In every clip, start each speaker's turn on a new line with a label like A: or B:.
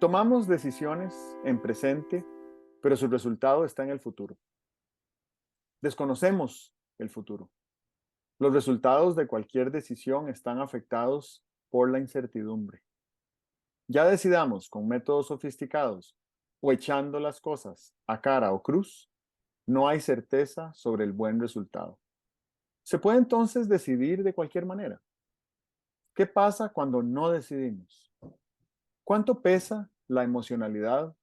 A: Tomamos decisiones en presente, pero su resultado está en el futuro. Desconocemos el futuro. Los resultados de cualquier decisión están afectados por la incertidumbre. Ya decidamos con métodos sofisticados o echando las cosas a cara o cruz, no hay certeza sobre el buen resultado. ¿Se puede entonces decidir de cualquier manera? ¿Qué pasa cuando no decidimos? ¿Cuánto pesa la emocionalidad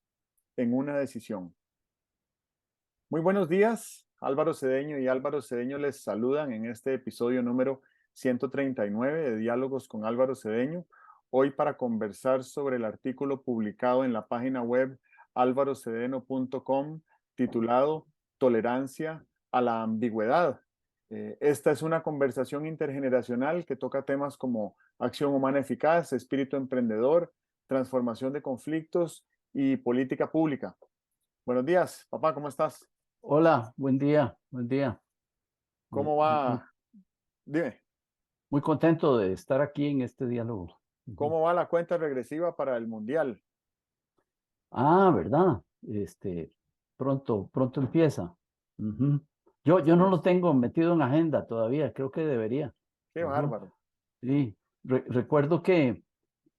A: en una decisión? Muy buenos días, Álvaro Cedeño y Álvaro Cedeño les saludan en este episodio número 139 de Diálogos con Álvaro Cedeño. Hoy para conversar sobre el artículo publicado en la página web alvarocedeno.com titulado Tolerancia a la ambigüedad. Esta es una conversación intergeneracional que toca temas como acción humana eficaz, espíritu emprendedor, transformación de conflictos y política pública. Buenos días, papá, ¿cómo estás?
B: Hola, buen día, buen día.
A: ¿Cómo
B: Muy,
A: va? Dime,
B: muy contento de estar aquí en este diálogo. Ujú.
A: ¿cómo va la cuenta regresiva para el Mundial?
B: ¿Verdad? Pronto empieza. Ujú. Yo no
A: Sí,
B: lo tengo metido en agenda todavía, creo que debería.
A: qué
B: Ujú.
A: bárbaro.
B: Sí, recuerdo que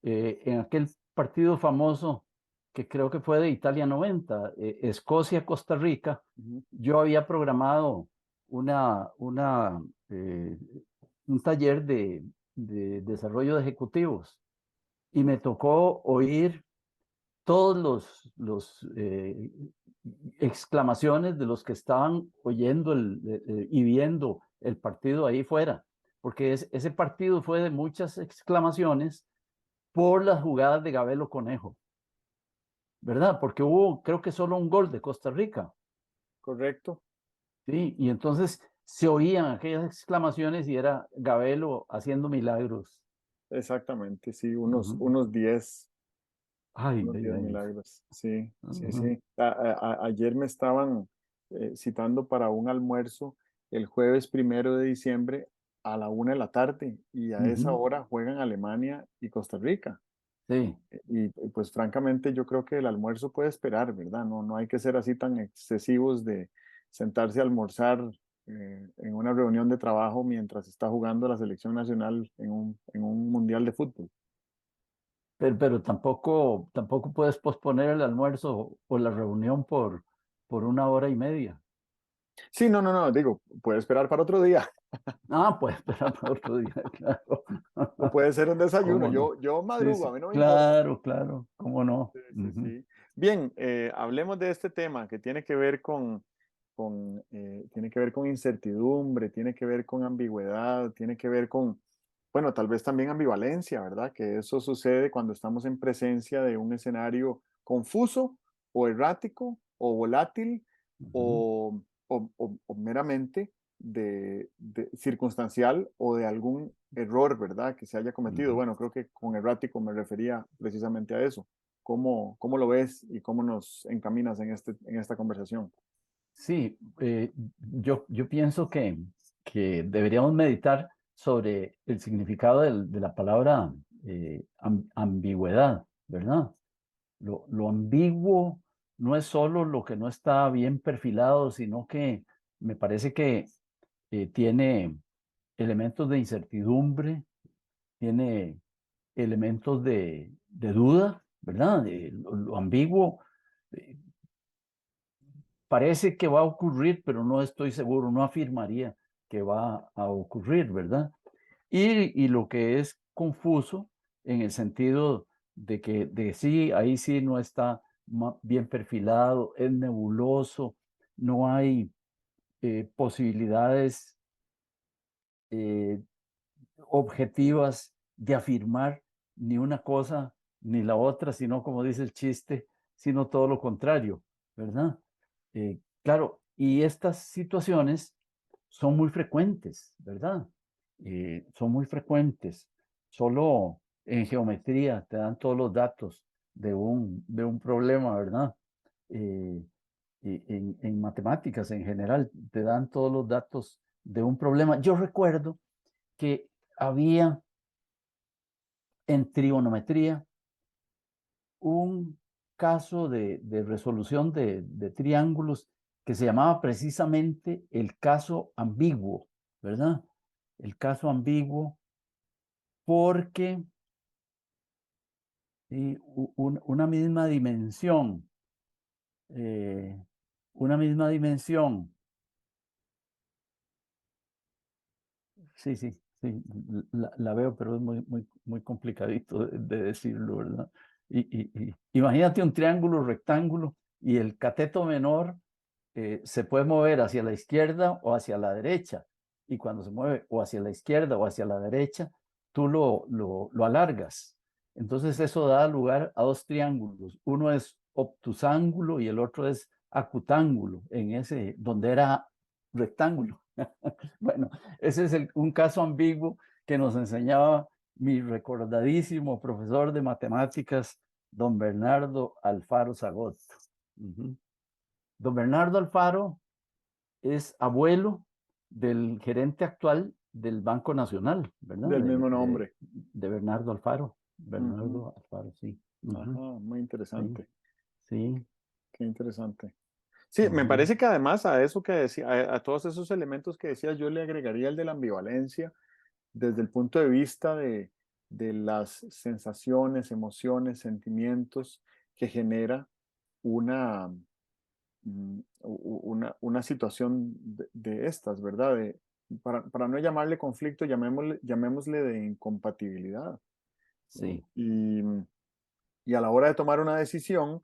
B: en aquel partido famoso que creo que fue de Italia 90, Escocia-Costa Rica,
A: Ujú.
B: yo había programado una, eh, un taller de desarrollo de ejecutivos y me tocó oír todos los exclamaciones de los que estaban oyendo y viendo el partido ahí fuera, porque ese partido fue de muchas exclamaciones por las jugadas de Gabelo Conejo, ¿verdad? Porque hubo, creo que solo un gol de Costa Rica,
A: Correcto,
B: ¿sí? Y entonces se oían aquellas exclamaciones y era Gabelo haciendo milagros.
A: exactamente, sí, unos,
B: Ujú.
A: unos 10,
B: Ay,
A: unos
B: ay,
A: 10
B: ay.
A: milagros. Sí, sí,
B: Ujú,
A: sí. Ayer me estaban citando para un almuerzo el jueves 1 de diciembre a la 1 de la tarde y a esa
B: ujú.
A: hora juegan Alemania y Costa Rica.
B: Sí,
A: Pues francamente yo creo que el almuerzo puede esperar, ¿verdad? No, no hay que ser así tan excesivos de sentarse a almorzar en una reunión de trabajo mientras está jugando la selección nacional en un mundial de fútbol.
B: pero tampoco puedes posponer el almuerzo o la reunión por una hora y media.
A: Sí, no, no, no, digo, puede esperar para otro día
B: Pues espera para otro día, claro.
A: o puede ser un desayuno.
B: ¿Cómo no?
A: Yo
B: Sí,
A: madrugo, a
B: sí,
A: mí no me importa.
B: claro, ¿cómo no?
A: Sí, sí,
B: Ujú,
A: sí. Bien, hablemos de este tema que tiene que ver tiene que ver con incertidumbre, tiene que ver con ambigüedad, tiene que ver con, bueno, tal vez también ambivalencia, ¿verdad? Que eso sucede cuando estamos en presencia de un escenario confuso o errático o volátil
B: ujú,
A: o meramente circunstancial o de algún error, ¿verdad? Que se haya cometido.
B: ujú.
A: Bueno, creo que con errático me refería precisamente a eso. ¿Cómo lo ves y cómo nos encaminas en esta conversación?
B: Sí, yo pienso que deberíamos meditar sobre el significado de la palabra ambigüedad, ¿verdad? Lo ambiguo no es solo lo que no está bien perfilado, sino que me parece que tiene elementos de incertidumbre, tiene elementos de duda, ¿verdad? Lo ambiguo eh, parece que va a ocurrir, pero no estoy seguro, no afirmaría que va a ocurrir, ¿verdad? Y lo que es confuso en el sentido de sí, ahí sí no está bien perfilado, es nebuloso, no hay posibilidades eh, objetivas de afirmar ni una cosa ni la otra, sino como dice el chiste, sino todo lo contrario, ¿verdad? Claro, y estas situaciones son muy frecuentes, ¿verdad? Son muy frecuentes. Solo en geometría te dan todos los datos de un problema, ¿verdad? Eh, y en matemáticas en general te dan todos los datos de un problema. Yo recuerdo que había en trigonometría un caso de resolución de triángulos que se llamaba precisamente el caso ambiguo, ¿verdad? El caso ambiguo porque sí, eh, una misma dimensión. Sí, sí, sí, la veo, pero es muy complicadito de decirlo, ¿verdad? Imagínate un triángulo rectángulo y el cateto menor se puede mover hacia la izquierda o hacia la derecha. Y cuando se mueve o hacia la izquierda o hacia la derecha, tú lo alargas. Entonces eso da lugar a dos triángulos. Uno es obtusángulo y el otro es acutángulo, en ese, donde era rectángulo. Bueno, ese es un caso ambiguo que nos enseñaba mi recordadísimo profesor de matemáticas, don Bernardo Alfaro Zagot. Don Bernardo Alfaro es abuelo del gerente actual del Banco Nacional, ¿verdad?
A: Del mismo nombre.
B: De Bernardo Alfaro.
A: Ujú.
B: Bernardo Alfaro, sí.
A: Ajá, muy
B: Sí,
A: interesante.
B: sí.
A: Qué interesante. Sí, me
B: Ujú.
A: parece que además a eso que decía, a todos esos elementos que decías, yo le agregaría el de la ambivalencia desde el punto de vista de las sensaciones, emociones, sentimientos que genera una, una situación de estas, ¿verdad? Para no llamarle conflicto, llamémosle de incompatibilidad.
B: Sí.
A: Y, y a la hora de tomar una decisión,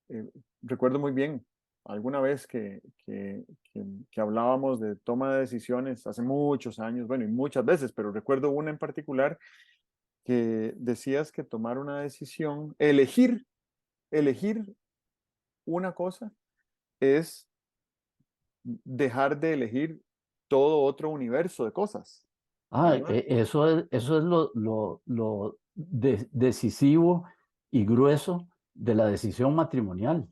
A: eh, recuerdo muy bien alguna vez que hablábamos de toma de decisiones hace muchos años, bueno, y muchas veces, pero recuerdo una en particular que decías que tomar una decisión, elegir una cosa es dejar de elegir todo otro universo de cosas, ¿verdad?
B: Eso es lo decisivo y grueso de la decisión matrimonial.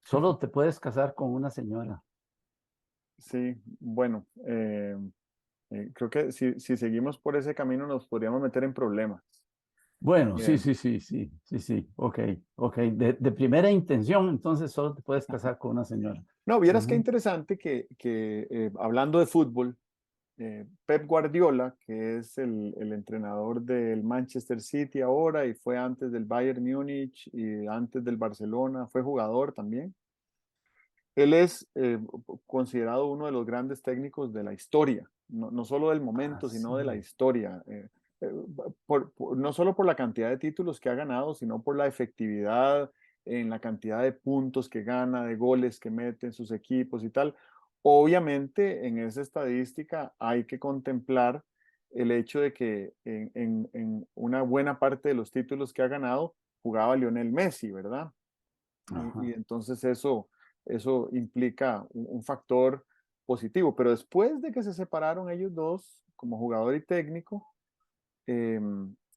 B: Solo te puedes casar con una señora.
A: Sí, bueno, creo que si seguimos por ese camino nos podríamos meter en problemas.
B: Bueno, sí,
A: Eh,
B: sí, sí, sí, sí, sí, ok, ok. De primera intención, entonces solo te puedes casar con una señora.
A: no, vieras qué
B: Ujú.
A: interesante que hablando de fútbol, Pep Guardiola, que es el entrenador del Manchester City ahora y fue antes del Bayern Múnich y antes del Barcelona, fue jugador también. Él es considerado uno de los grandes técnicos de la historia, no solo del
B: Ah,
A: momento, sino de la
B: sí.
A: historia. Eh, no solo por la cantidad de títulos que ha ganado, sino por la efectividad en la cantidad de puntos que gana, de goles que mete en sus equipos y tal. Obviamente, en esa estadística hay que contemplar el hecho de que en una buena parte de los títulos que ha ganado jugaba Lionel Messi, ¿verdad? Y
B: Ajá.
A: entonces eso implica un factor positivo. Pero después de que se separaron ellos dos, como jugador y técnico,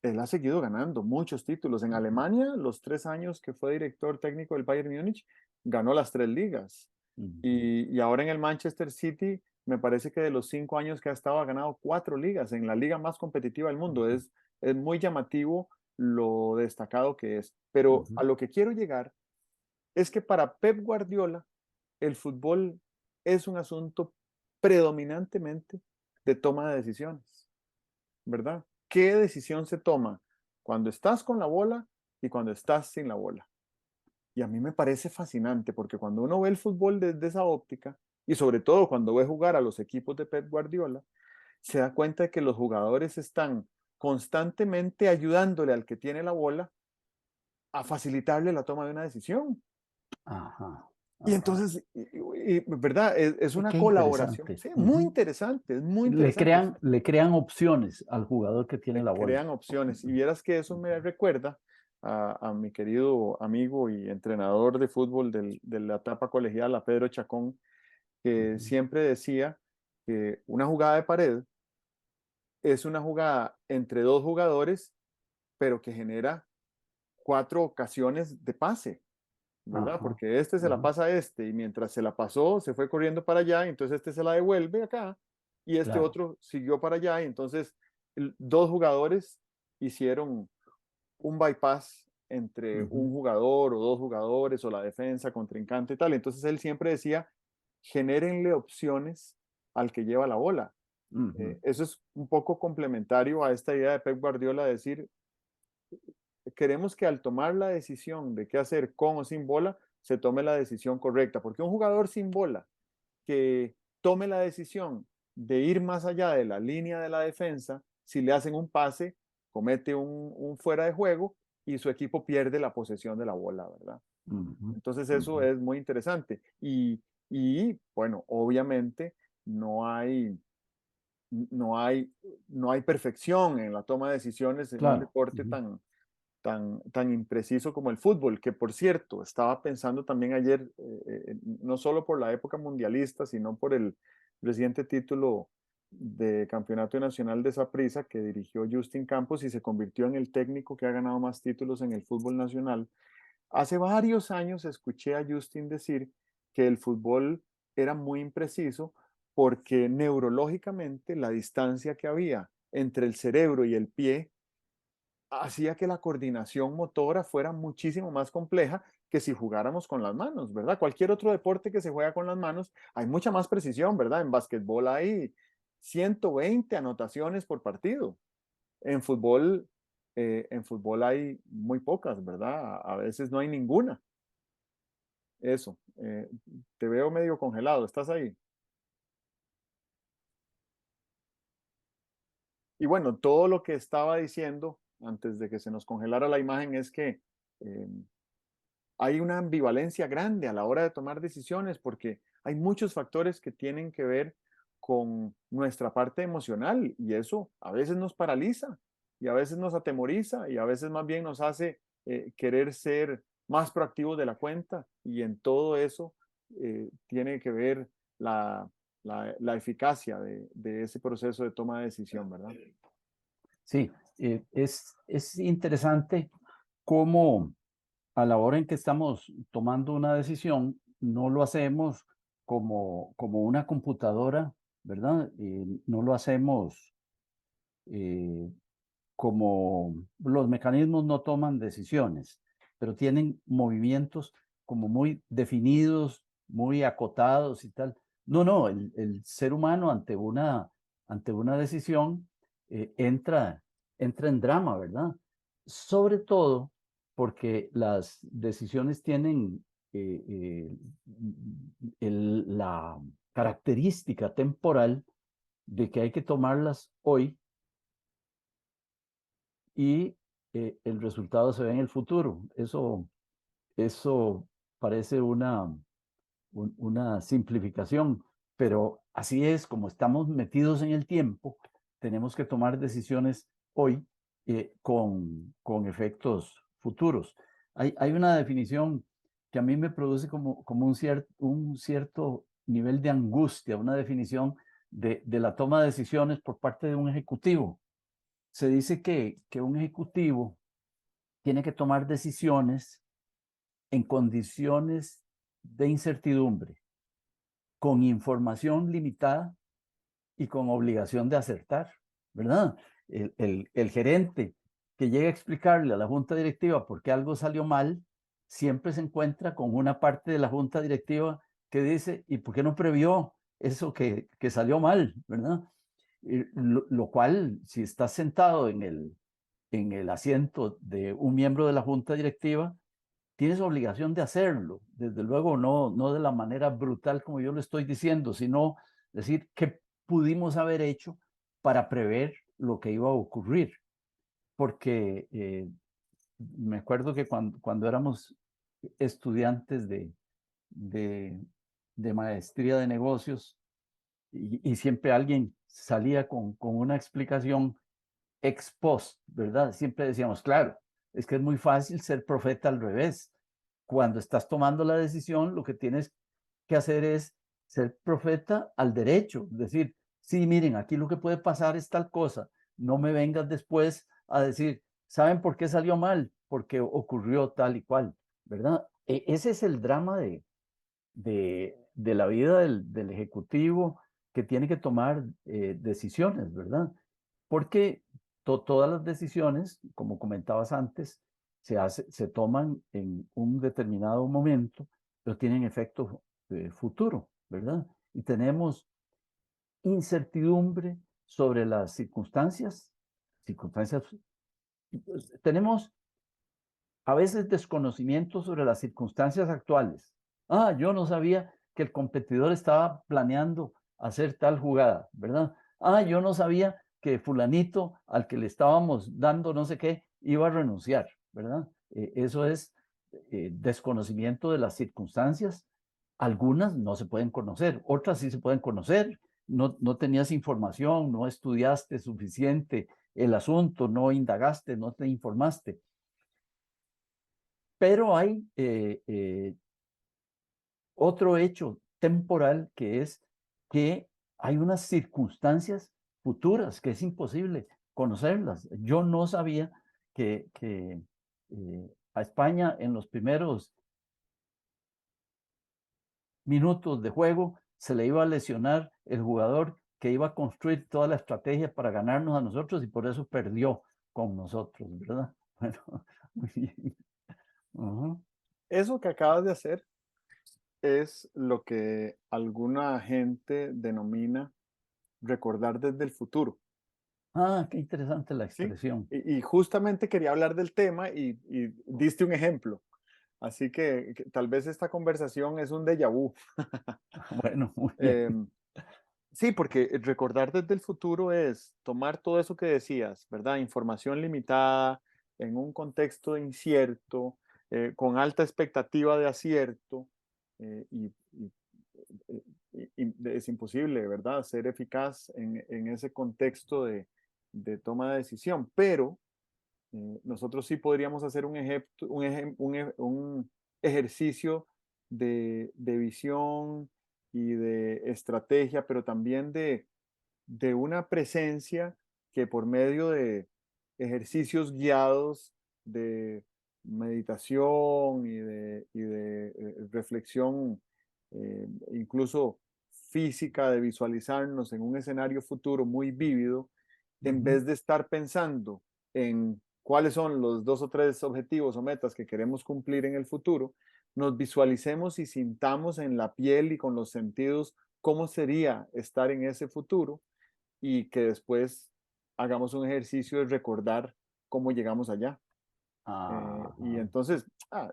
A: él ha seguido ganando muchos títulos. En Alemania, los 3 años que fue director técnico del Bayern Múnich, ganó las 3 ligas.
B: Ujú,
A: Y ahora en el Manchester City, me parece que de los 5 años que ha estado, ha ganado 4 ligas en la liga más competitiva del mundo.
B: ujú,
A: Es muy llamativo lo destacado que es. Pero
B: ujú.
A: a lo que quiero llegar es que para Pep Guardiola el fútbol es un asunto predominantemente de toma de decisiones, ¿verdad? ¿Qué decisión se toma cuando estás con la bola y cuando estás sin la bola? Y a mí me parece fascinante porque cuando uno ve el fútbol desde esa óptica y sobre todo cuando ve jugar a los equipos de Pep Guardiola, se da cuenta de que los jugadores están constantemente ayudándole al que tiene la bola a facilitarle la toma de una decisión.
B: Ajá,
A: Y
B: ajá.
A: entonces, ¿verdad? Es una
B: Qué
A: colaboración.
B: interesante.
A: Sí, muy
B: Ujú.
A: interesante, es muy
B: Le
A: interesante.
B: crean, le crean opciones al jugador que tiene
A: Le
B: la bola.
A: crean opciones. Y vieras que eso me recuerda a mi querido amigo y entrenador de fútbol de la etapa colegial, a Pedro Chacón, que
B: Ujú,
A: siempre decía que una jugada de pared es una jugada entre dos jugadores, pero que genera 4 ocasiones de pase. ¿Verdad?
B: ajá,
A: Porque este se la
B: ajá.
A: pasa a este y mientras se la pasó, se fue corriendo para allá, y entonces este se la devuelve acá y este
B: Claro.
A: otro siguió para allá y entonces dos jugadores hicieron un bypass entre
B: Ujú,
A: un jugador o dos jugadores o la defensa, contrincante y tal. Entonces él siempre decía, genérenle opciones al que lleva la bola.
B: ujú,
A: Eso es un poco complementario a esta idea de Pep Guardiola de decir, queremos que al tomar la decisión de qué hacer con o sin bola, se tome la decisión correcta, porque un jugador sin bola que tome la decisión de ir más allá de la línea de la defensa, si le hacen un pase, comete un fuera de juego y su equipo pierde la posesión de la bola, ¿verdad?
B: ujú,
A: Entonces eso
B: ujú.
A: es muy interesante. Y bueno, obviamente no hay, no hay, no hay perfección en la toma de decisiones en un
B: Claro.
A: deporte
B: Ujú.
A: tan impreciso como el fútbol, que por cierto, estaba pensando también ayer, no solo por la época mundialista, sino por el reciente título de Campeonato Nacional de Saprissa que dirigió Justin Campos y se convirtió en el técnico que ha ganado más títulos en el fútbol nacional. Hace varios años escuché a Justin decir que el fútbol era muy impreciso porque neurológicamente la distancia que había entre el cerebro y el pie hacía que la coordinación motora fuera muchísimo más compleja que si jugáramos con las manos, ¿verdad? Cualquier otro deporte que se juega con las manos, hay mucha más precisión, ¿verdad? En básquetbol hay 120 anotaciones por partido. En fútbol, en fútbol hay muy pocas, ¿verdad? A veces no hay ninguna. Eso. Te veo medio congelado. ¿Estás ahí? Y bueno, todo lo que estaba diciendo antes de que se nos congelara la imagen es que eh, hay una ambivalencia grande a la hora de tomar decisiones porque hay muchos factores que tienen que ver con nuestra parte emocional y eso a veces nos paraliza y a veces nos atemoriza y a veces más bien nos hace querer ser más proactivos de la cuenta y en todo eso tiene que ver la eficacia de ese proceso de toma de decisión, ¿verdad?
B: Sí, es interesante cómo a la hora en que estamos tomando una decisión, no lo hacemos como una computadora, ¿verdad? No lo hacemos eh, como los mecanismos no toman decisiones, pero tienen movimientos como muy definidos, muy acotados y tal. No, no, el ser humano ante una decisión entra en drama, ¿verdad? Sobre todo porque las decisiones tienen la característica temporal de que hay que tomarlas hoy y el resultado se ve en el futuro. Eso parece una simplificación, pero así es, como estamos metidos en el tiempo, tenemos que tomar decisiones hoy con efectos futuros. Hay una definición que a mí me produce como un cierto nivel de angustia, una definición de la toma de decisiones por parte de un ejecutivo. Se dice que un ejecutivo tiene que tomar decisiones en condiciones de incertidumbre, con información limitada y con obligación de acertar, ¿verdad? El gerente que llega a explicarle a la junta directiva por qué algo salió mal, siempre se encuentra con una parte de la junta directiva que dice, ¿y por qué no previó eso que salió mal, ¿verdad? Lo cual, si estás sentado en el asiento de un miembro de la junta directiva, tienes obligación de hacerlo. Desde luego, no de la manera brutal como yo lo estoy diciendo, sino decir qué pudimos haber hecho para prever lo que iba a ocurrir. Porque me acuerdo que cuando éramos estudiantes de, de maestría de negocios y siempre alguien salía con una explicación ex post, ¿verdad? Siempre decíamos, claro, es que es muy fácil ser profeta al revés. Cuando estás tomando la decisión, lo que tienes que hacer es ser profeta al derecho, es decir, sí, miren, aquí lo que puede pasar es tal cosa, no me vengas después a decir, ¿saben por qué salió mal? Porque ocurrió tal y cual, ¿verdad? Ese es el drama de la vida del ejecutivo que tiene que tomar decisiones, ¿verdad? Porque todas las decisiones, como comentabas antes, se toman en un determinado momento, pero tienen efecto futuro, ¿verdad? Y tenemos incertidumbre sobre las circunstancias, tenemos a veces desconocimiento sobre las circunstancias actuales. Ah, yo no sabía que el competidor estaba planeando hacer tal jugada, ¿verdad? Ah, yo no sabía que fulanito al que le estábamos dando no sé qué iba a renunciar, ¿verdad? Eso es desconocimiento de las circunstancias. Algunas no se pueden conocer, otras sí se pueden conocer. No tenías información, no estudiaste suficiente el asunto, no indagaste, no te informaste. Pero hay otro hecho temporal que es que hay unas circunstancias futuras que es imposible conocerlas. Yo no sabía que a España en los primeros minutos de juego se le iba a lesionar el jugador que iba a construir toda la estrategia para ganarnos a nosotros y por eso perdió con nosotros, ¿verdad? Bueno, muy bien. Ujú.
A: Eso que acabas de hacer es lo que alguna gente denomina recordar desde el futuro,
B: Ah, qué interesante la
A: ¿sí?
B: expresión.
A: Y justamente quería hablar del tema y diste un ejemplo. Así que tal vez esta conversación es un déjà vu.
B: Bueno, muy bien.
A: Em, sí, porque recordar desde el futuro es tomar todo eso que decías, ¿verdad? Información limitada, en un contexto incierto, con alta expectativa de acierto, eh, es imposible, ¿verdad? Ser eficaz en ese contexto de toma de decisión, pero nosotros sí podríamos hacer un ejercicio de visión y de estrategia, pero también de una presencia que por medio de ejercicios guiados de meditación y de reflexión, incluso física, de visualizarnos en un escenario futuro muy vívido, en
B: Ujú.
A: vez de estar pensando en cuáles son los 2 o 3 objetivos o metas que queremos cumplir en el futuro, nos visualicemos y sintamos en la piel y con los sentidos cómo sería estar en ese futuro y que después hagamos un ejercicio de recordar cómo llegamos allá. Y
B: Ajá.
A: entonces,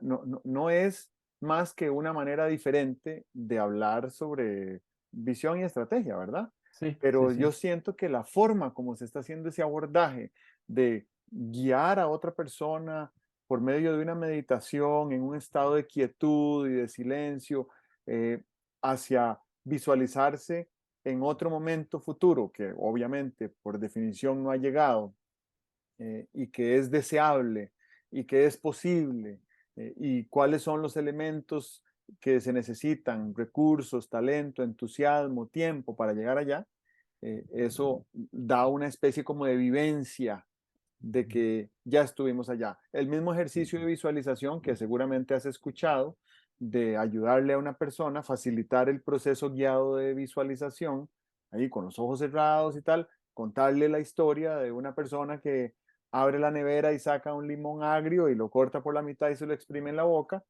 A: no es más que una manera diferente de hablar sobre visión y estrategia, ¿verdad?
B: Sí, sí,
A: Pero yo
B: sí.
A: siento que la forma como se está haciendo ese abordaje de guiar a otra persona por medio de una meditación en un estado de quietud y de silencio, eh, hacia visualizarse en otro momento futuro, que obviamente por definición no ha llegado, y que es deseable y que es posible, y cuáles son los elementos que se necesitan, recursos, talento, entusiasmo, tiempo para llegar allá, eso da una especie como de vivencia de que ya estuvimos allá. El mismo ejercicio de visualización que seguramente has escuchado, de ayudarle a una persona, facilitar el proceso guiado de visualización, ahí con los ojos cerrados y tal, contarle la historia de una persona que abre la nevera y saca un limón agrio y lo corta por la mitad y se lo exprime en la boca.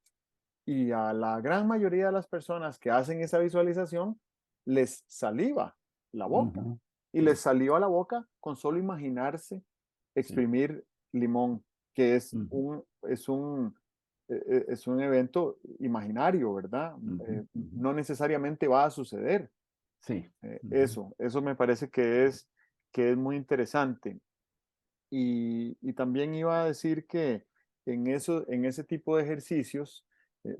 A: Y a la gran mayoría de las personas que hacen esa visualización les saliva la boca.
B: Ujú.
A: Y les saliva la boca con solo imaginarse
B: Sí.
A: exprimir limón, que
B: Ujú,
A: es un evento imaginario, ¿verdad?
B: ujú, ujú.
A: No necesariamente va a suceder.
B: Sí. Ujú,
A: Eso me parece que es muy interesante. Y también iba a decir que en ese tipo de ejercicios,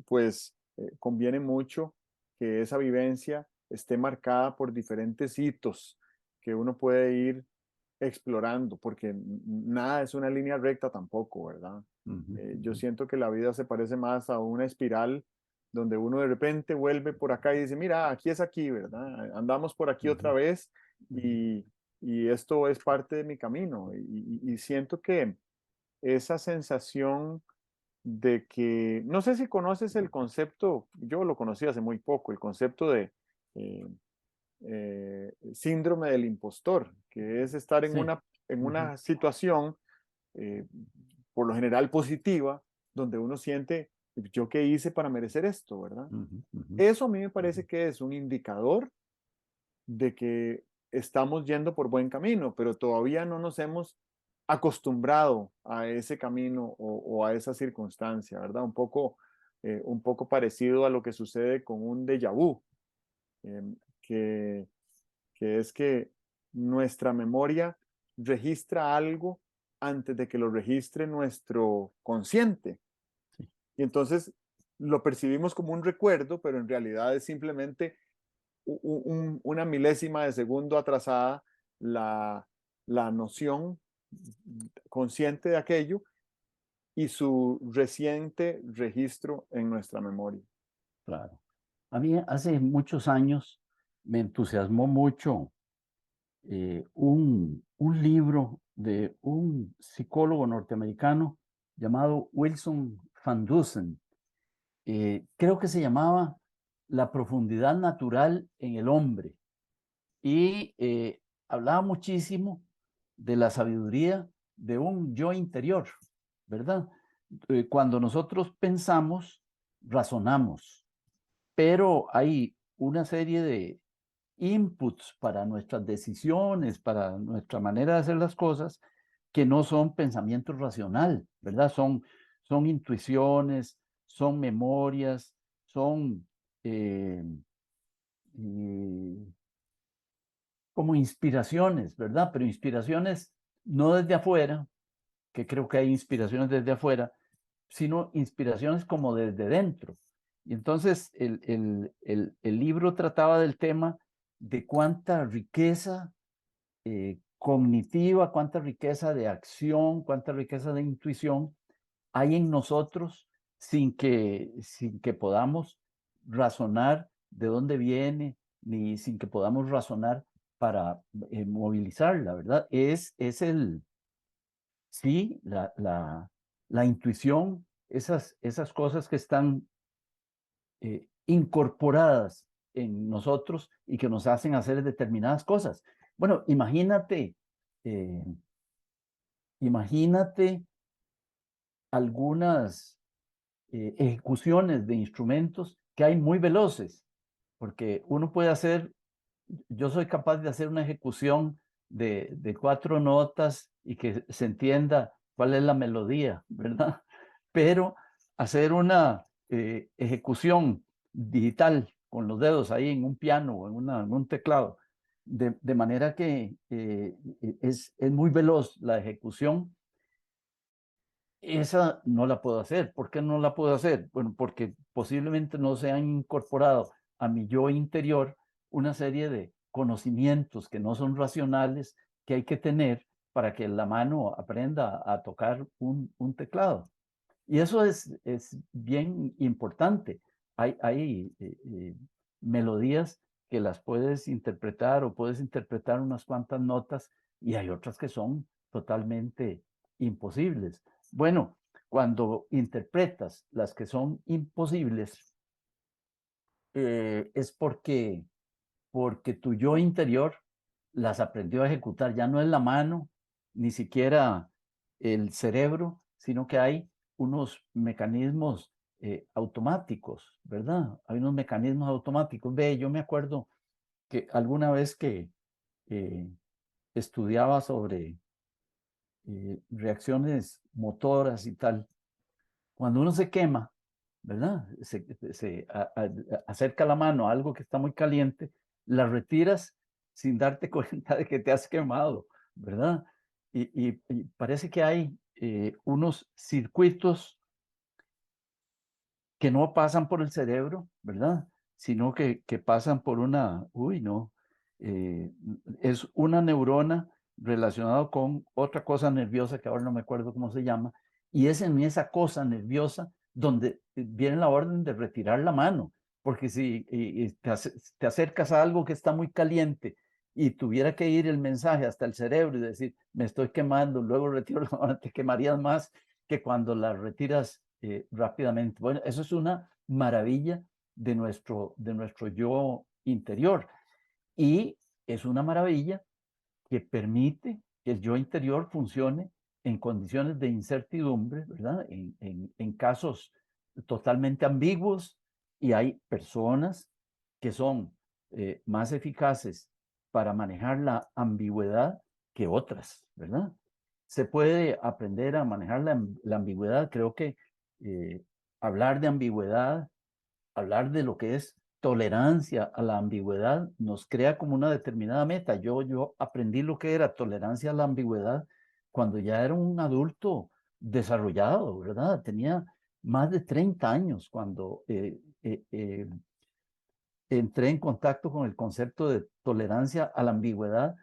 A: pues conviene mucho que esa vivencia esté marcada por diferentes hitos que uno puede ir explorando, porque nada es una línea recta tampoco, ¿verdad?
B: ujú,
A: Yo
B: ujú,
A: siento que la vida se parece más a una espiral donde uno de repente vuelve por acá y dice, mira, aquí es aquí, ¿verdad? Andamos por aquí otra
B: ujú,
A: vez
B: ujú,
A: y esto es parte de mi camino. Y siento que esa sensación de que, no sé si conoces el concepto, yo lo conocí hace muy poco, el concepto de eh, síndrome del impostor, que es estar en
B: sí.
A: en
B: Ujú,
A: una situación, eh, por lo general positiva, donde uno siente, ¿yo qué hice para merecer esto, verdad?
B: Ujú, ujú,
A: Eso a mí me
B: ujú.
A: parece que es un indicador de que estamos yendo por buen camino, pero todavía no nos hemos acostumbrado a ese camino o a esa circunstancia, ¿verdad? Un poco parecido a lo que sucede con un déjà vu, em, que, que es que nuestra memoria registra algo antes de que lo registre nuestro consciente.
B: Sí,
A: Y entonces lo percibimos como un recuerdo, pero en realidad es simplemente una milésima de segundo atrasada la, la noción consciente de aquello y su reciente registro en nuestra memoria.
B: claro. A mí hace muchos años me entusiasmó mucho un libro de un psicólogo norteamericano llamado Wilson Van Dusen. Creo que se llamaba La profundidad natural en el hombre. Y hablaba muchísimo de la sabiduría de un yo interior, ¿verdad? Cuando nosotros pensamos, razonamos, pero hay una serie de inputs para nuestras decisiones, para nuestra manera de hacer las cosas, que no son pensamiento racional, ¿verdad? Son intuiciones, son memorias, son eh, eh, como inspiraciones, ¿verdad? Pero inspiraciones no desde afuera, que creo que hay inspiraciones desde afuera, sino inspiraciones como desde dentro. Y entonces el libro trataba del tema de cuánta riqueza cognitiva, cuánta riqueza de acción, cuánta riqueza de intuición hay en nosotros sin que podamos razonar de dónde viene, ni sin que podamos razonar para movilizarla, ¿verdad? Sí, la intuición, esas cosas que están incorporadas en nosotros y que nos hacen hacer determinadas cosas. Bueno, eh, imagínate algunas ejecuciones de instrumentos que hay muy veloces, porque uno puede hacer, yo soy capaz de hacer una ejecución de 4 notas y que se entienda cuál es la melodía, ¿verdad? Pero hacer una ejecución digital con los dedos ahí en un piano o en un teclado, de manera que es muy veloz la ejecución, esa no la puedo hacer. ¿Por qué no la puedo hacer? Bueno, porque posiblemente no se han incorporado a mi yo interior una serie de conocimientos que no son racionales que hay que tener para que la mano aprenda a tocar un teclado. Y eso es bien importante. Hay melodías que las puedes interpretar o puedes interpretar unas cuantas notas y hay otras que son totalmente imposibles. Bueno, cuando interpretas las que son imposibles, es porque tu yo interior las aprendió a ejecutar. Ya no es la mano, ni siquiera el cerebro, sino que hay unos mecanismos automáticos, ¿verdad? Hay unos mecanismos automáticos. Ve, yo me acuerdo que alguna vez que eh, estudiaba sobre reacciones motoras y tal, cuando uno se quema, ¿verdad? Acerca la mano a algo que está muy caliente, la retiras sin darte cuenta de que te has quemado, ¿verdad? Y parece que hay unos circuitos que no pasan por el cerebro, ¿verdad? Sino que pasan por uy, no, eh, es una neurona relacionada con otra cosa nerviosa que ahora no me acuerdo cómo se llama, y es en esa cosa nerviosa donde viene la orden de retirar la mano, porque si te acercas a algo que está muy caliente y tuviera que ir el mensaje hasta el cerebro y decir, me estoy quemando, luego retiro la mano, te quemarías más que cuando la retiras rápidamente. Bueno, eso es una maravilla de nuestro yo interior y es una maravilla que permite que el yo interior funcione en condiciones de incertidumbre, ¿verdad? En casos totalmente ambiguos, y hay personas que son más eficaces para manejar la ambigüedad que otras, ¿verdad? Se puede aprender a manejar la ambigüedad. Creo que eh, hablar de ambigüedad, hablar de lo que es tolerancia a la ambigüedad, nos crea como una determinada meta. Yo aprendí lo que era tolerancia a la ambigüedad cuando ya era un adulto desarrollado, ¿verdad? Tenía más de 30 años cuando entré en contacto con el concepto de tolerancia a la ambigüedad,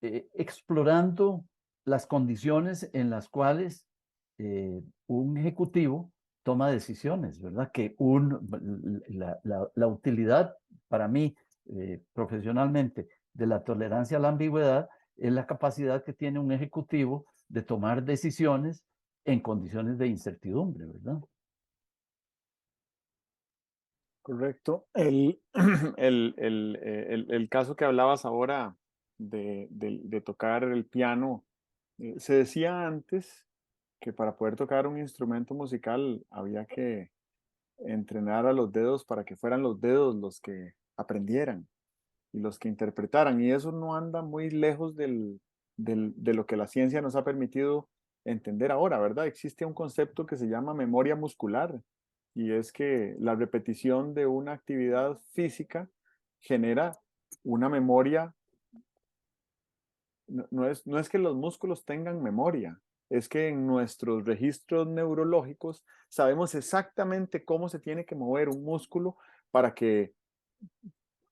B: explorando las condiciones en las cuales un ejecutivo toma decisiones, ¿verdad? La utilidad para mí, profesionalmente, de la tolerancia a la ambigüedad es la capacidad que tiene un ejecutivo de tomar decisiones en condiciones de incertidumbre, ¿verdad?
A: Correcto. El caso que hablabas ahora de tocar el piano, se decía antes que para poder tocar un instrumento musical había que entrenar a los dedos para que fueran los dedos los que aprendieran y los que interpretaran. Y eso no anda muy lejos de lo que la ciencia nos ha permitido entender ahora, ¿verdad? Existe un concepto que se llama memoria muscular, y es que la repetición de una actividad física genera una memoria. No es que los músculos tengan memoria, es que en nuestros registros neurológicos sabemos exactamente cómo se tiene que mover un músculo para que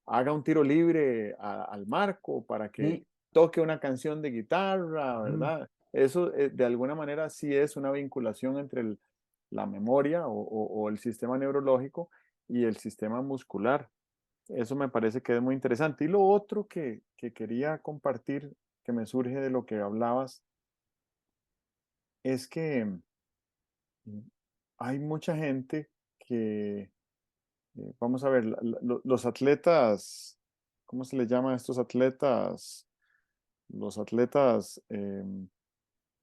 A: haga un tiro libre al marco, para que
B: Y,
A: toque una canción de guitarra,
B: ujú,
A: ¿verdad? Eso de alguna manera sí es una vinculación entre la memoria o el sistema neurológico y el sistema muscular. Eso me parece que es muy interesante. Y lo otro que quería compartir, que me surge de lo que hablabas, es que hay mucha gente que, vamos a ver, los atletas, ¿cómo se les llama a estos atletas? Los atletas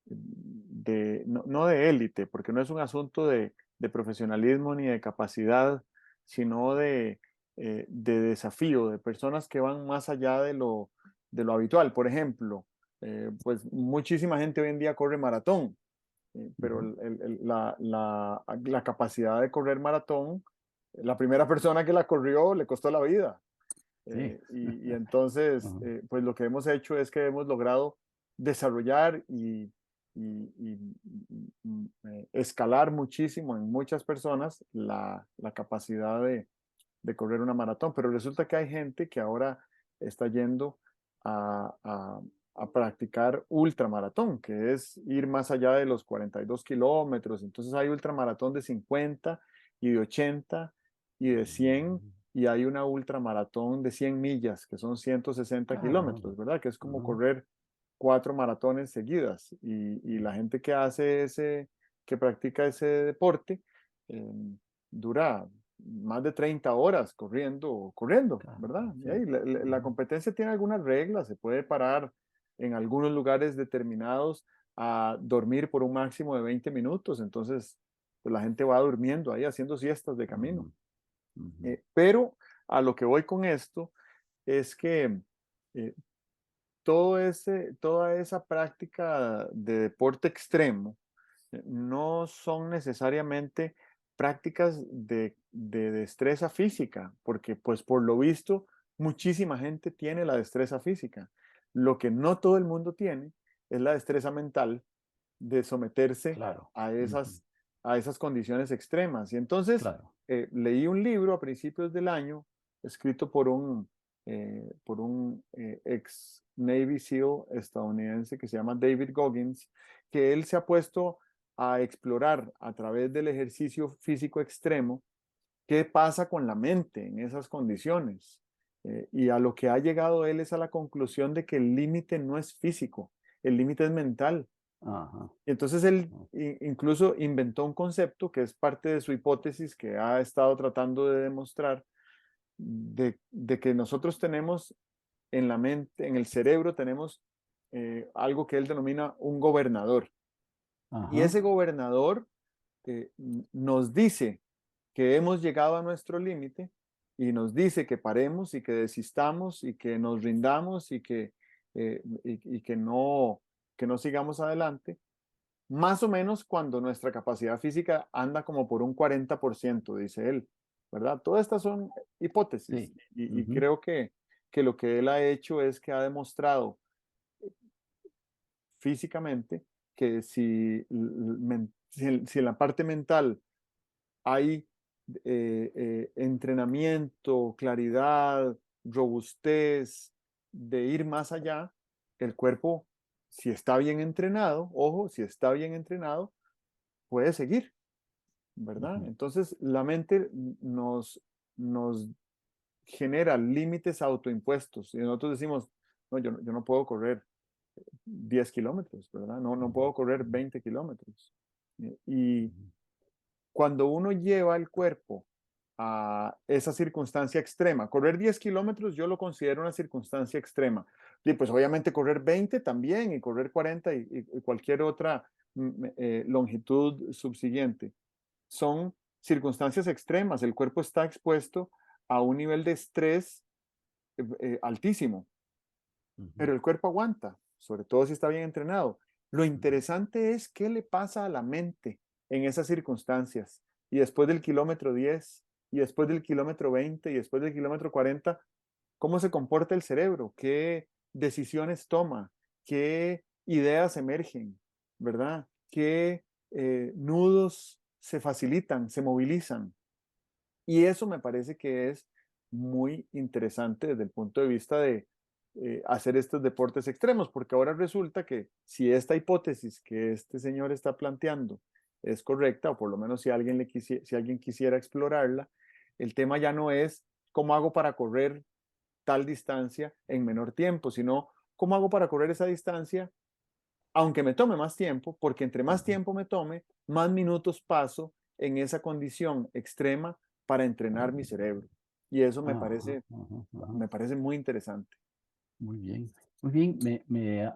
A: no de élite, porque no es un asunto de profesionalismo ni de capacidad, sino de desafío, de personas que van más allá de lo habitual. Por ejemplo, pues muchísima gente hoy en día corre maratón, pero
B: ujú,
A: la capacidad de correr maratón, la primera persona que la corrió le costó la vida.
B: sí.
A: Y entonces,
B: Ujú,
A: pues lo que hemos hecho es que hemos logrado desarrollar y escalar muchísimo en muchas personas la capacidad de correr una maratón, pero resulta que hay gente que ahora está yendo a, a, a practicar ultramaratón, que es ir más allá de los 42 kilómetros. Entonces hay ultramaratón de 50 y de 80 y de 100,
B: ujú.
A: y hay una ultramaratón de 100 millas, que son 160
B: Caramba.
A: kilómetros, ¿verdad? Que es como
B: Ajá.
A: correr 4 maratones seguidas. Y la gente que hace que practica ese deporte, eh, dura más de 30 horas corriendo, ¿verdad?
B: Caramba,
A: Y
B: sí.
A: ahí la
B: Ajá.
A: competencia tiene algunas reglas, se puede parar en algunos lugares determinados a dormir por un máximo de 20 minutos, entonces pues la gente va durmiendo ahí haciendo siestas de camino.
B: Ujú, ujú.
A: Pero a lo que voy con esto es que eh, toda esa práctica de deporte extremo no son necesariamente prácticas de destreza física, porque pues por lo visto muchísima gente tiene la destreza física. Lo que no todo el mundo tiene es la destreza mental de someterse
B: Claro.
A: a
B: Ujú,
A: esas condiciones extremas. Y entonces
B: claro.
A: leí un libro a principios del año escrito por un ex Navy SEAL estadounidense que se llama David Goggins, que él se ha puesto a explorar a través del ejercicio físico extremo qué pasa con la mente en esas condiciones. Y a lo que ha llegado él es a la conclusión de que el límite no es físico, el límite es mental.
B: Ajá.
A: Y entonces él
B: Ah,
A: incluso inventó un concepto que es parte de su hipótesis que ha estado tratando de demostrar, de que nosotros tenemos en la mente, en el cerebro, tenemos algo que él denomina un gobernador. Y
B: Ajá.
A: ese gobernador nos dice que hemos llegado a nuestro límite y nos dice que paremos y que desistamos y que nos rindamos y que no sigamos adelante, más o menos cuando nuestra capacidad física anda como por un 40%, dice él, ¿verdad? Todas estas son hipótesis
B: Sí.
A: y
B: Ujú,
A: creo que lo que él ha hecho es que ha demostrado físicamente que si en la parte mental hay entrenamiento, claridad, robustez, de ir más allá, el cuerpo, si está bien entrenado, ojo, si está bien entrenado, puede seguir, ¿verdad?
B: ujú,
A: Entonces, la mente nos genera límites autoimpuestos y nosotros decimos, no, yo no puedo correr 10 kilómetros, ¿verdad? No, no
B: ujú,
A: puedo correr 20 kilómetros. Y
B: ujú,
A: cuando uno lleva el cuerpo a esa circunstancia extrema, correr 10 kilómetros yo lo considero una circunstancia extrema. Y pues obviamente correr 20 también y correr 40 y cualquier otra longitud subsiguiente. Son circunstancias extremas. El cuerpo está expuesto a un nivel de estrés altísimo,
B: ujú,
A: pero el cuerpo aguanta, sobre todo si está bien entrenado. Lo
B: ujú,
A: interesante es qué le pasa a la mente en esas circunstancias. Y después del kilómetro 10, y después del kilómetro 20, y después del kilómetro 40, cómo se comporta el cerebro, qué decisiones toma, qué ideas emergen, ¿verdad? Qué nudos se facilitan, se movilizan. Y eso me parece que es muy interesante desde el punto de vista de hacer estos deportes extremos, porque ahora resulta que si esta hipótesis que este señor está planteando es correcta, o por lo menos si alguien quisiera explorarla, el tema ya no es cómo hago para correr tal distancia en menor tiempo, sino cómo hago para correr esa distancia aunque me tome más tiempo, porque entre más
B: ujú.
A: tiempo me tome, más minutos paso en esa condición extrema para entrenar mi cerebro. Y eso
B: Ajá, ajá, ajá.
A: me parece muy interesante.
B: Muy bien. Muy bien. Me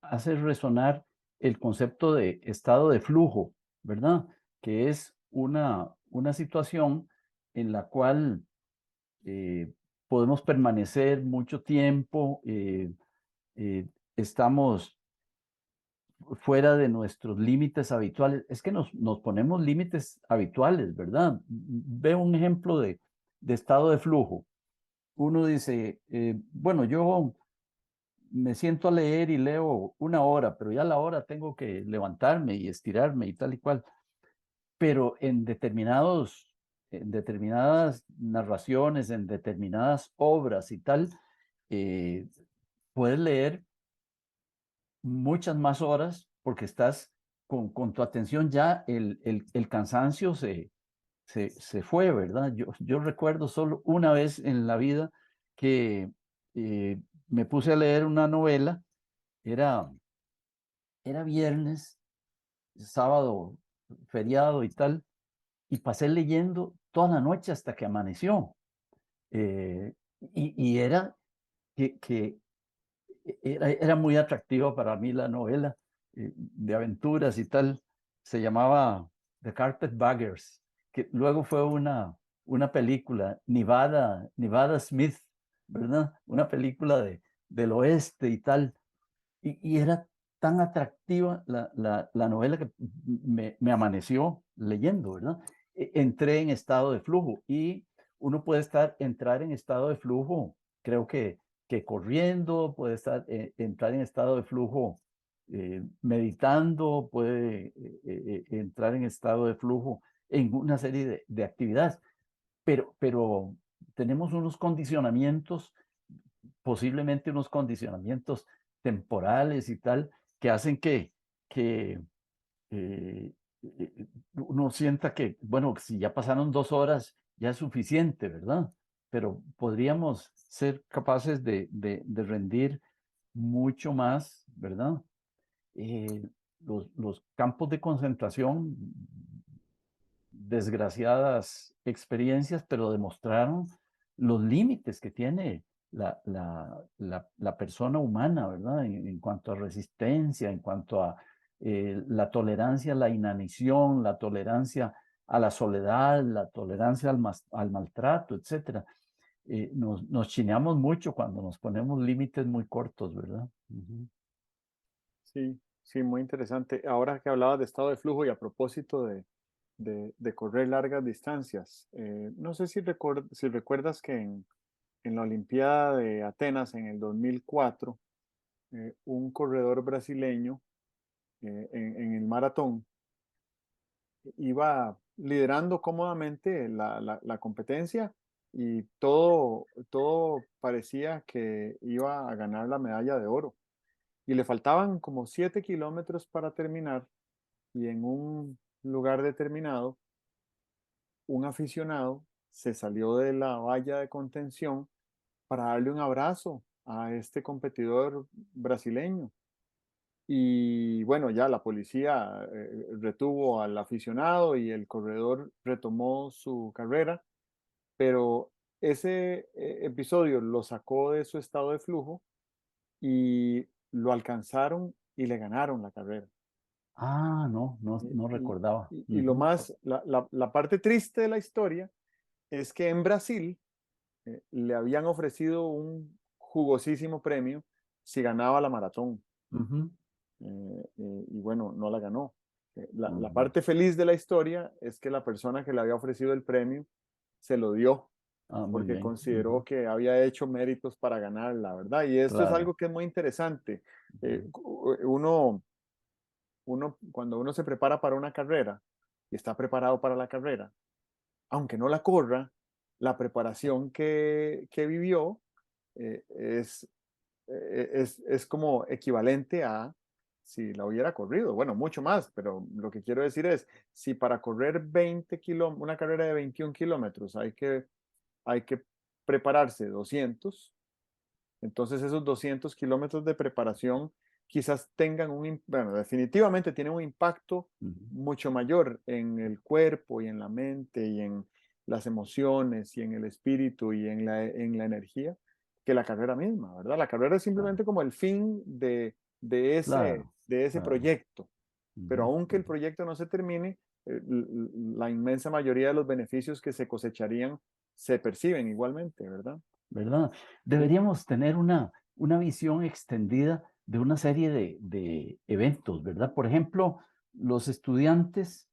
B: hace resonar el concepto de estado de flujo, ¿verdad? Que es una situación en la cual podemos permanecer mucho tiempo, estamos fuera de nuestros límites habituales. Es que nos ponemos límites habituales, ¿verdad? Veo un ejemplo de estado de flujo. Uno dice, bueno, yo me siento a leer y leo una hora, pero ya a la hora tengo que levantarme y estirarme y tal y cual. Pero en determinadas narraciones, en determinadas obras y tal, eh, puedes leer muchas más horas porque estás con tu atención ya, el cansancio se fue, ¿verdad? Yo recuerdo solo una vez en la vida que me puse a leer una novela, era, era viernes, sábado, feriado y tal, y pasé leyendo toda la noche hasta que amaneció. Y era que era muy atractiva para mí la novela de aventuras y tal. Se llamaba The Carpetbaggers, que luego fue una película, Nevada Smith, ¿verdad? Una película del oeste y tal. Y era tan atractiva la novela que me amaneció leyendo, ¿verdad? Entré en estado de flujo y uno puede entrar en estado de flujo, creo que corriendo, puede entrar en estado de flujo meditando, puede entrar en estado de flujo en una serie de actividades, pero tenemos unos condicionamientos, posiblemente unos condicionamientos temporales y tal, que hacen que eh, uno sienta que, bueno, si ya pasaron 2 horas, ya es suficiente, ¿verdad? Pero podríamos ser capaces de rendir mucho más, ¿verdad? Eh, los campos de concentración, desgraciadas experiencias, pero demostraron los límites que tiene la persona humana, ¿verdad? En cuanto a resistencia, en cuanto a la tolerancia a la inanición, la tolerancia a la soledad, la tolerancia al maltrato, etcétera. Nos chineamos mucho cuando nos ponemos límites muy cortos, ¿verdad? Ujú.
A: Sí, sí, muy interesante. Ahora que hablabas de estado de flujo y a propósito de correr largas distancias, no sé si recuerdas que en la Olimpiada de Atenas en el 2004, un corredor brasileño en el maratón iba liderando cómodamente la competencia y todo parecía que iba a ganar la medalla de oro. Y le faltaban como 7 kilómetros para terminar y en un lugar determinado, un aficionado se salió de la valla de contención para darle un abrazo a este competidor brasileño. Y bueno, ya la policía retuvo al aficionado y el corredor retomó su carrera, pero ese episodio lo sacó de su estado de flujo y lo alcanzaron y le ganaron la carrera.
B: Ah, no, no,
A: Y,
B: no
A: y-
B: recordaba.
A: y lo
B: Ujú,
A: más, la parte triste de la historia es que en Brasil le habían ofrecido un jugosísimo premio si ganaba la maratón.
B: ujú,
A: Y bueno, no la ganó. La
B: ujú.
A: parte feliz de la historia es que la persona que le había ofrecido el premio se lo dio
B: Ah, muy
A: porque
B: bien.
A: consideró
B: Ujú,
A: que había hecho méritos para ganar, la verdad. Y esto es
B: claro.
A: algo que es muy interesante. Eh,
B: Ujú.
A: uno, cuando uno se prepara para una carrera y está preparado para la carrera, aunque no la corra, la preparación que vivió eh, es, es como equivalente a si la hubiera corrido. Bueno, mucho más, pero lo que quiero decir es, si para correr 20 kilómetros, una carrera de 21 kilómetros hay que prepararse 200, entonces esos 200 kilómetros de preparación quizás tengan bueno, definitivamente tienen un impacto
B: Ujú.
A: mucho mayor en el cuerpo y en la mente y en las emociones y en el espíritu y en la energía que la carrera misma, ¿verdad? La carrera es
B: Claro,
A: simplemente como el fin
B: claro,
A: de ese
B: claro.
A: proyecto, pero
B: Ujú,
A: aunque el
B: ujú.
A: proyecto no se termine, la inmensa mayoría de los beneficios que se cosecharían se perciben igualmente, ¿verdad?
B: ¿Verdad?
A: Sí.
B: Deberíamos tener una visión extendida de una serie de eventos, ¿verdad? Por ejemplo, los estudiantes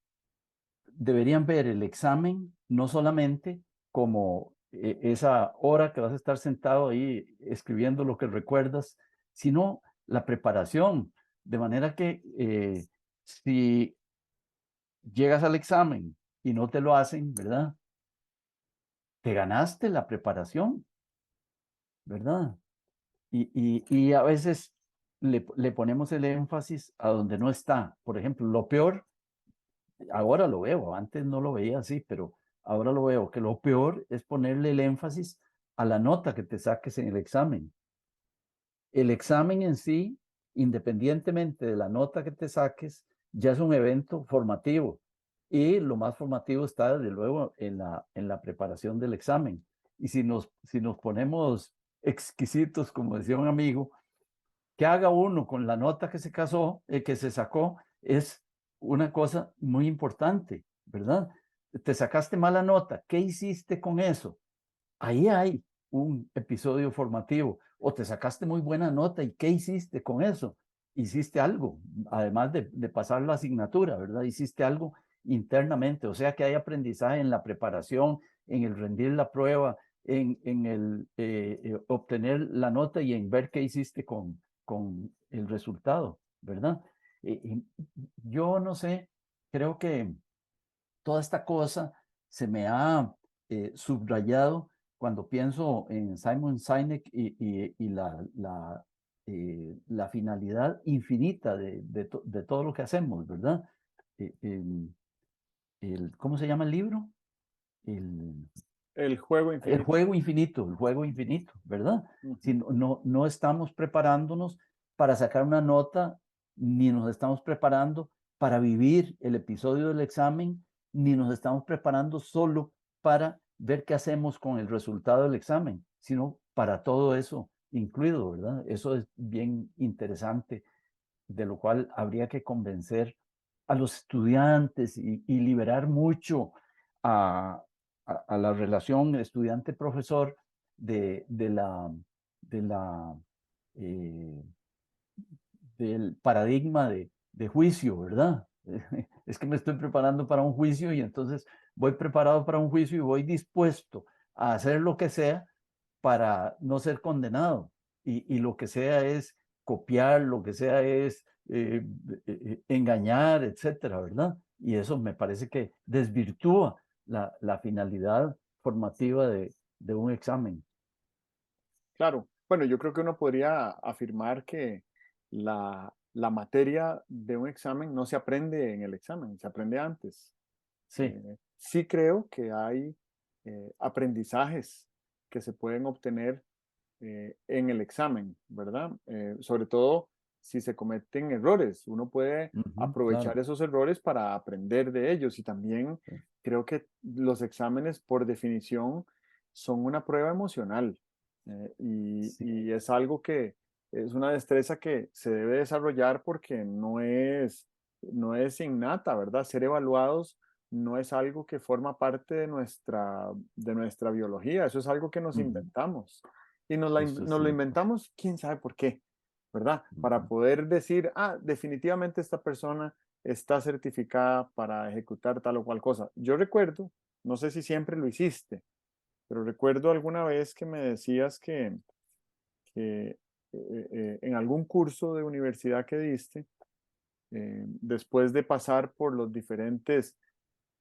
B: deberían ver el examen no solamente como esa hora que vas a estar sentado ahí escribiendo lo que recuerdas, sino la preparación, de manera que si llegas al examen y no te lo hacen, ¿verdad? Te ganaste la preparación, ¿verdad? Y a veces le ponemos el énfasis a donde no está. Por ejemplo, lo peor, ahora lo veo, antes no lo veía así, pero ahora lo veo, que lo peor es ponerle el énfasis a la nota que te saques en el examen. El examen en sí, independientemente de la nota que te saques, ya es un evento formativo. Y lo más formativo está, desde luego, en la preparación del examen. Y si nos ponemos exquisitos, como decía un amigo, que haga uno con la nota que se casó, que se sacó, es una cosa muy importante, ¿verdad? Te sacaste mala nota, ¿qué hiciste con eso? Ahí hay un episodio formativo. O te sacaste muy buena nota y ¿qué hiciste con eso? Hiciste algo, además de pasar la asignatura, ¿verdad? Hiciste algo internamente, o sea que hay aprendizaje en la preparación, en el rendir la prueba, en el obtener la nota y en ver qué hiciste con el resultado, ¿verdad? Yo no sé, creo que toda esta cosa se me ha subrayado cuando pienso en Simon Sinek y la finalidad infinita de todo lo que hacemos, ¿verdad? Eh, em, ¿Cómo se llama el libro? El,
A: El juego infinito.
B: el juego infinito, ¿verdad? Si
A: Ujú.
B: no estamos preparándonos para sacar una nota, ni nos estamos preparando para vivir el episodio del examen, ni nos estamos preparando solo para ver qué hacemos con el resultado del examen, sino para todo eso incluido, ¿verdad? Eso es bien interesante, de lo cual habría que convencer a los estudiantes y liberar mucho a, a la relación estudiante-profesor de la eh, del paradigma de juicio, ¿verdad? Es que me estoy preparando para un juicio y entonces voy preparado para un juicio y voy dispuesto a hacer lo que sea para no ser condenado. Y lo que sea es copiar, lo que sea es engañar, etcétera, ¿verdad? Y eso me parece que desvirtúa la finalidad formativa de un examen.
A: Claro, bueno, yo creo que uno podría afirmar que la materia de un examen no se aprende en el examen, se aprende antes.
B: Sí.
A: Sí creo que hay aprendizajes que se pueden obtener en el examen, ¿verdad? Sobre todo si se cometen errores. Uno puede
B: Ujú,
A: aprovechar
B: claro.
A: esos errores para aprender de ellos y también
B: Sí.
A: creo que los exámenes por definición son una prueba emocional
B: Sí.
A: y es algo que es una destreza que se debe desarrollar porque no es innata, ¿verdad? Ser evaluados no es algo que forma parte de nuestra biología, eso es algo que nos
B: Ujú,
A: inventamos. Y
B: esto es
A: nos lo
B: cierto.
A: inventamos, quién sabe por qué, ¿verdad? Para
B: Ujú,
A: poder decir, ah, definitivamente esta persona está certificada para ejecutar tal o cual cosa. Yo recuerdo, no sé si siempre lo hiciste, pero recuerdo alguna vez que me decías que en algún curso de universidad que diste, después de pasar por los diferentes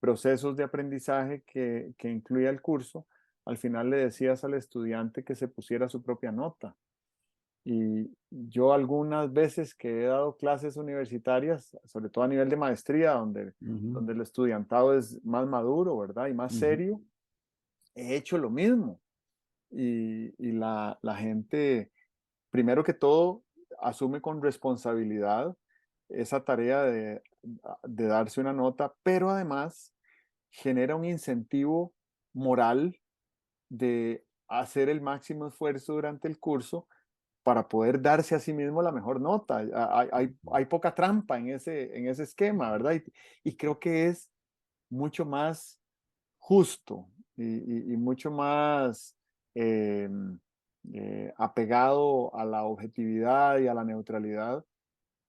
A: procesos de aprendizaje que incluía el curso, al final le decías al estudiante que se pusiera su propia nota. Y yo algunas veces que he dado clases universitarias, sobre todo a nivel de maestría,
B: ujú,
A: donde el estudiantado es más maduro, ¿verdad? Y más
B: ujú,
A: serio, he hecho lo mismo. Y la gente, primero que todo, asume con responsabilidad esa tarea de darse una nota, pero además genera un incentivo moral de hacer el máximo esfuerzo durante el curso para poder darse a sí mismo la mejor nota. Hay poca trampa en ese esquema, ¿verdad? Y creo que es mucho más justo y mucho más eh, apegado a la objetividad y a la neutralidad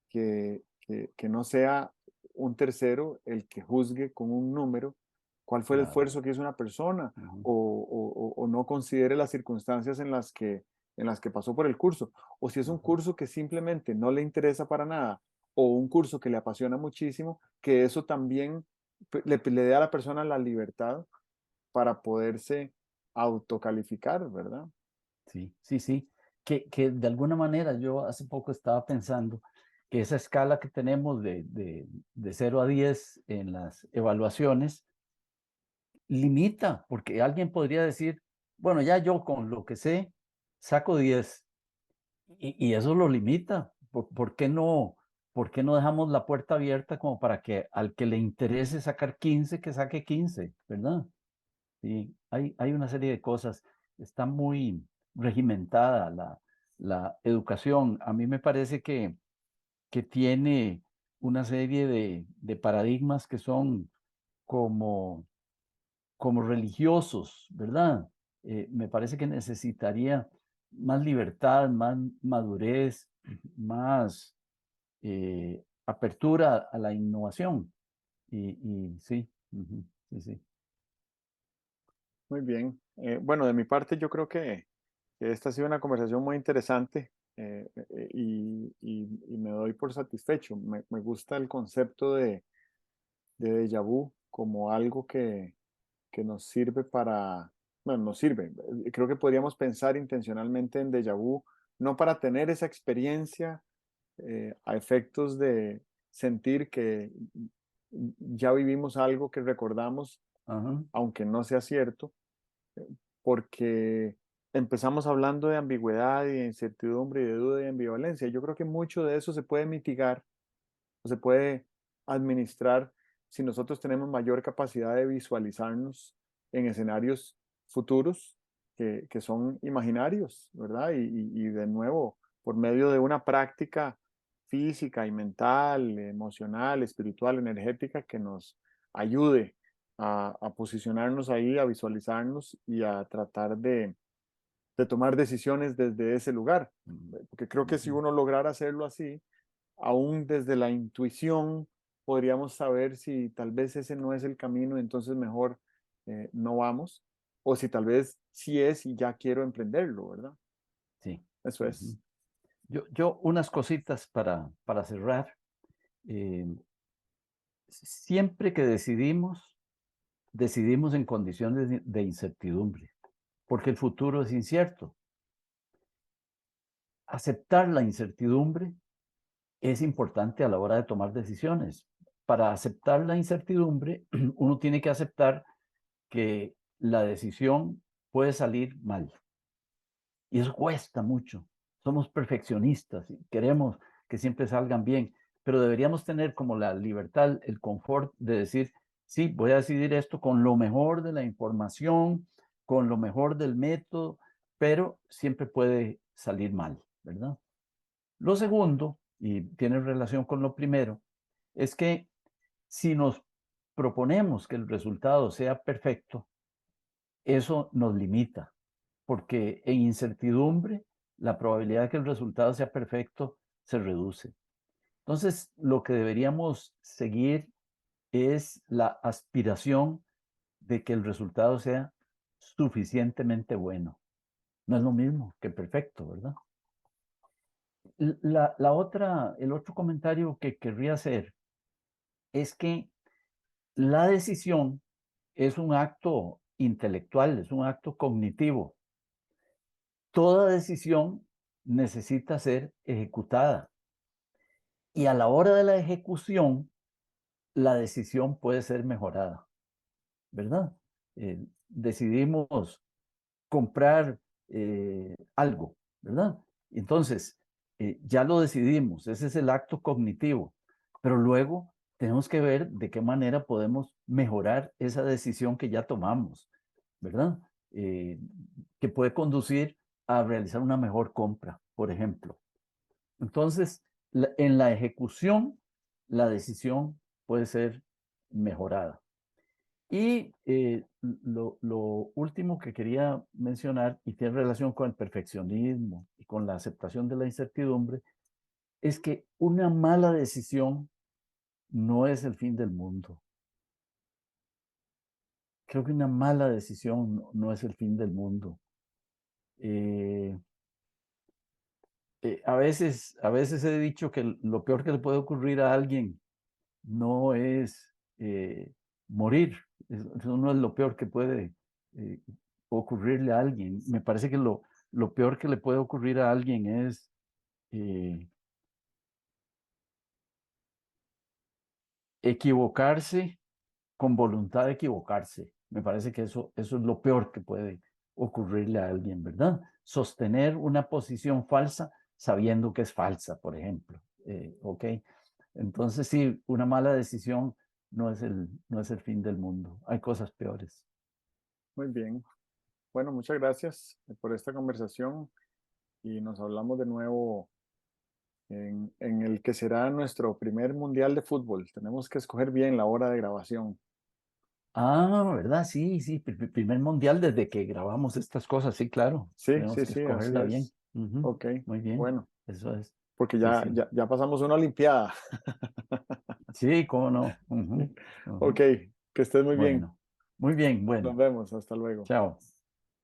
A: que no sea un tercero el que juzgue con un número cuál fue el
B: claro.
A: esfuerzo que hizo una persona
B: Ujú,
A: o no considere las circunstancias en las que pasó por el curso. O si es un
B: ujú,
A: curso que simplemente no le interesa para nada o un curso que le apasiona muchísimo, que eso también le dé a la persona la libertad para poderse autocalificar, ¿verdad?
B: sí, sí, sí. Que de alguna manera yo hace poco estaba pensando que esa escala que tenemos de 0 a 10 en las evaluaciones limita, porque alguien podría decir, bueno, ya yo con lo que sé saco 10 y eso lo limita. ¿Por qué no dejamos la puerta abierta como para que al que le interese sacar 15 que saque 15, ¿verdad? Sí, hay una serie de cosas. Está muy regimentada la educación. A mí me parece que tiene una serie de paradigmas que son como, como religiosos, ¿verdad? Me parece que necesitaría más libertad, más madurez, más apertura a la innovación. Y sí, ujú, sí, sí.
A: Muy bien. Bueno, de mi parte yo creo que esta ha sido una conversación muy interesante y me doy por satisfecho. Me gusta el concepto de déjà vu como algo que nos sirve para, bueno, nos sirve. Creo que podríamos pensar intencionalmente en déjà vu, no para tener esa experiencia a efectos de sentir que ya vivimos algo que recordamos,
B: Ajá,
A: aunque no sea cierto, porque empezamos hablando de ambigüedad y de incertidumbre y de duda y ambivalencia. Yo creo que mucho de eso se puede mitigar o se puede administrar si nosotros tenemos mayor capacidad de visualizarnos en escenarios futuros que son imaginarios, ¿verdad? Y de nuevo, por medio de una práctica física y mental, emocional, espiritual, energética, que nos ayude a posicionarnos ahí, a visualizarnos y a tratar de tomar decisiones desde ese lugar. Porque creo que si
B: Ujú.
A: uno lograra hacerlo así, aún desde la intuición, podríamos saber si tal vez ese no es el camino, entonces mejor no vamos, o si tal vez sí es y ya quiero emprenderlo, ¿verdad?
B: Sí.
A: Eso es.
B: Ujú. Yo unas cositas para cerrar. Eh, Siempre que decidimos en condiciones de incertidumbre, porque el futuro es incierto. Aceptar la incertidumbre es importante a la hora de tomar decisiones. Para aceptar la incertidumbre, uno tiene que aceptar que la decisión puede salir mal. Y eso cuesta mucho. Somos perfeccionistas y queremos que siempre salgan bien, pero deberíamos tener como la libertad, el confort de decir, sí, voy a decidir esto con lo mejor de la información, con lo mejor del método, pero siempre puede salir mal, ¿verdad? Lo segundo, y tiene relación con lo primero, es que si nos proponemos que el resultado sea perfecto, eso nos limita, porque en incertidumbre la probabilidad de que el resultado sea perfecto se reduce. Entonces, lo que deberíamos seguir es la aspiración de que el resultado sea suficientemente bueno. No es lo mismo que perfecto, ¿verdad? El otro comentario que querría hacer es que la decisión es un acto intelectual, es un acto cognitivo. Toda decisión necesita ser ejecutada y a la hora de la ejecución, la decisión puede ser mejorada, ¿verdad? Decidimos comprar algo, ¿verdad? Entonces, ya lo decidimos, ese es el acto cognitivo, pero luego tenemos que ver de qué manera podemos mejorar esa decisión que ya tomamos, ¿verdad? Que puede conducir a realizar una mejor compra, por ejemplo. Entonces, en la ejecución, la decisión puede ser mejorada. Y lo último que quería mencionar, y tiene relación con el perfeccionismo y con la aceptación de la incertidumbre, es que una mala decisión no es el fin del mundo. Creo que una mala decisión no es el fin del mundo. Eh, a veces he dicho que lo peor que le puede ocurrir a alguien no es morir. Eso no es lo peor que puede eh, ocurrirle a alguien. Me parece que lo peor que le puede ocurrir a alguien es eh, equivocarse con voluntad de equivocarse. Me parece que eso es lo peor que puede ocurrirle a alguien, ¿verdad? Sostener una posición falsa sabiendo que es falsa, por ejemplo. ¿Ok? Entonces, sí, una mala decisión no es el fin del mundo. Hay cosas peores.
A: Muy bien. Bueno, muchas gracias por esta conversación y nos hablamos de nuevo en el que será nuestro primer mundial de fútbol. Tenemos que escoger bien la hora de grabación.
B: Ah, ¿verdad? Sí, sí, primer mundial desde que grabamos estas cosas, sí, claro.
A: Sí,
B: Tenemos
A: sí,
B: que
A: sí, así
B: escogerla bien.
A: es.
B: Ujú.
A: Ok,
B: Muy bien,
A: bueno,
B: eso es.
A: porque
B: Sí, sí.
A: ya pasamos una olimpiada.
B: Sí, cómo no. Ujú,
A: Ok,
B: ujú.
A: que estés muy bien.
B: Bueno, muy bien,
A: Nos
B: bueno.
A: vemos, hasta luego.
B: Chao.